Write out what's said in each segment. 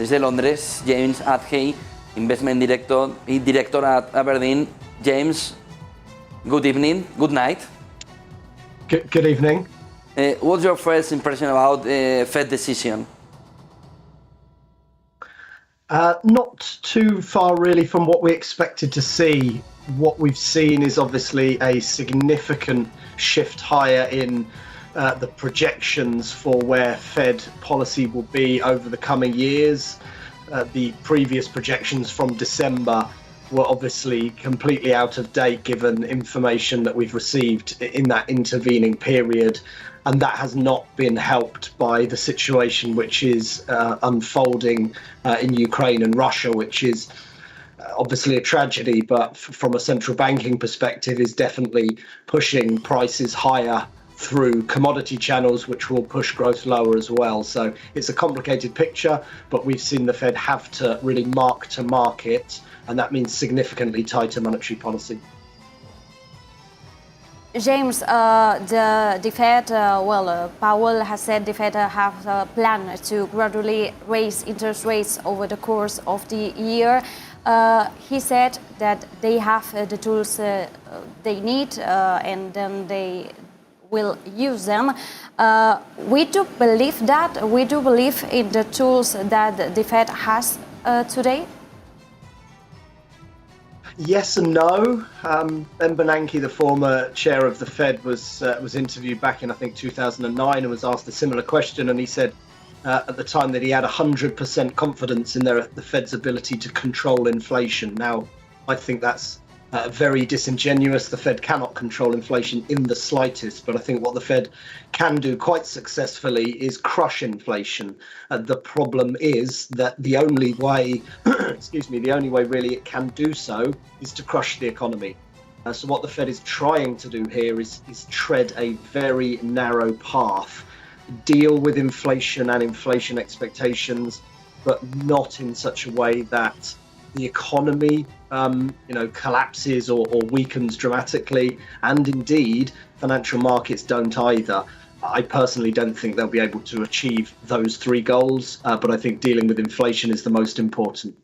desde Londres, James Athey, Investment Director at Abrdn. James, good evening, good night. Good evening. What's your first impression about Fed decision? Not too far really from what we expected to see. What we've seen is obviously a significant shift higher in the projections for where Fed policy will be over the coming years. The previous projections from December were obviously completely out of date given information that we've received in that intervening period, and that has not been helped by the situation which is unfolding in Ukraine and Russia, which is obviously a tragedy, but from a central banking perspective is definitely pushing prices higher through commodity channels, which will push growth lower as well. So it's a complicated picture, but we've seen the Fed have to really mark to market, and that means significantly tighter monetary policy. James, the Fed, Powell has said the Fed have a plan to gradually raise interest rates over the course of the year. He said that they have the tools they need and then they will use them. We do believe that. We do believe in the tools that the Fed has today. Yes and no. Ben Bernanke, the former chair of the Fed, was interviewed back in, I think, 2009 and was asked a similar question, and he said at the time that he had 100% confidence in the Fed's ability to control inflation. Now, I think that's very disingenuous. The Fed cannot control inflation in the slightest, but I think what the Fed can do quite successfully is crush inflation. The problem is that the only way, the only way really it can do so is to crush the economy. So what the Fed is trying to do here is tread a very narrow path, deal with inflation and inflation expectations, but not in such a way that the economy collapses or weakens dramatically, and indeed financial markets don't either. I personally don't think they'll be able to achieve those three goals, but I think dealing with inflation is the most important.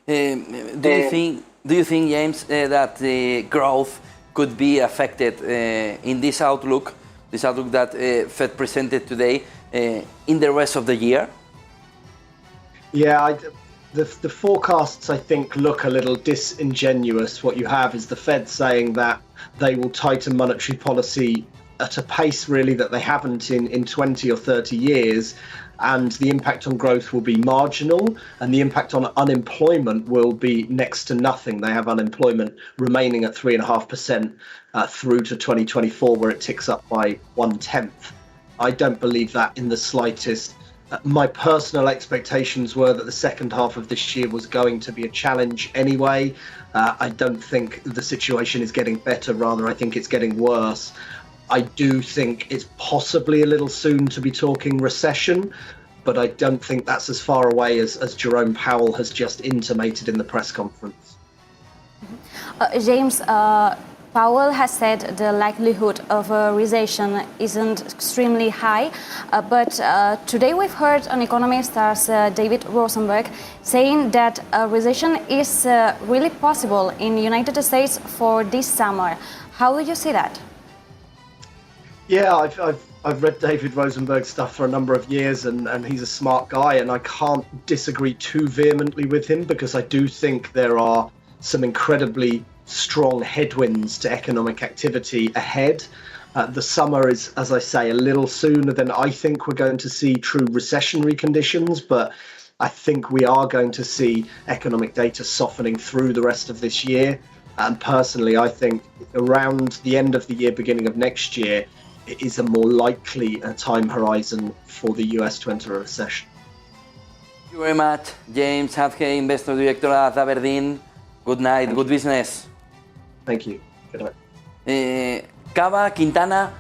Do you think, James, that the growth could be affected in this outlook that Fed presented today in the rest of the year? Yeah, the forecasts, I think, look a little disingenuous. What you have is the Fed saying that they will tighten monetary policy at a pace really that they haven't in 20 or 30 years, and the impact on growth will be marginal, and the impact on unemployment will be next to nothing. They have unemployment remaining at 3.5% through to 2024, where it ticks up by 1/10. I don't believe that in the slightest. My personal expectations were that the second half of this year was going to be a challenge anyway. I don't think the situation is getting better, rather I think it's getting worse. I do think it's possibly a little soon to be talking recession, but I don't think that's as far away as Jerome Powell has just intimated in the press conference. James, Powell has said the likelihood of a recession isn't extremely high, but today we've heard an economist as David Rosenberg saying that a recession is really possible in the United States for this summer. How do you see that? Yeah, I've read David Rosenberg's stuff for a number of years, and he's a smart guy, and I can't disagree too vehemently with him, because I do think there are some incredibly strong headwinds to economic activity ahead. The summer is, as I say, a little sooner than I think we're going to see true recessionary conditions, but I think we are going to see economic data softening through the rest of this year. And personally, I think around the end of the year, beginning of next year, it is a more likely time horizon for the US to enter a recession. Thank you very much, James Athey, Investor Director at Abrdn. Good night, good business. Thank you. Good night. Cava, Quintana,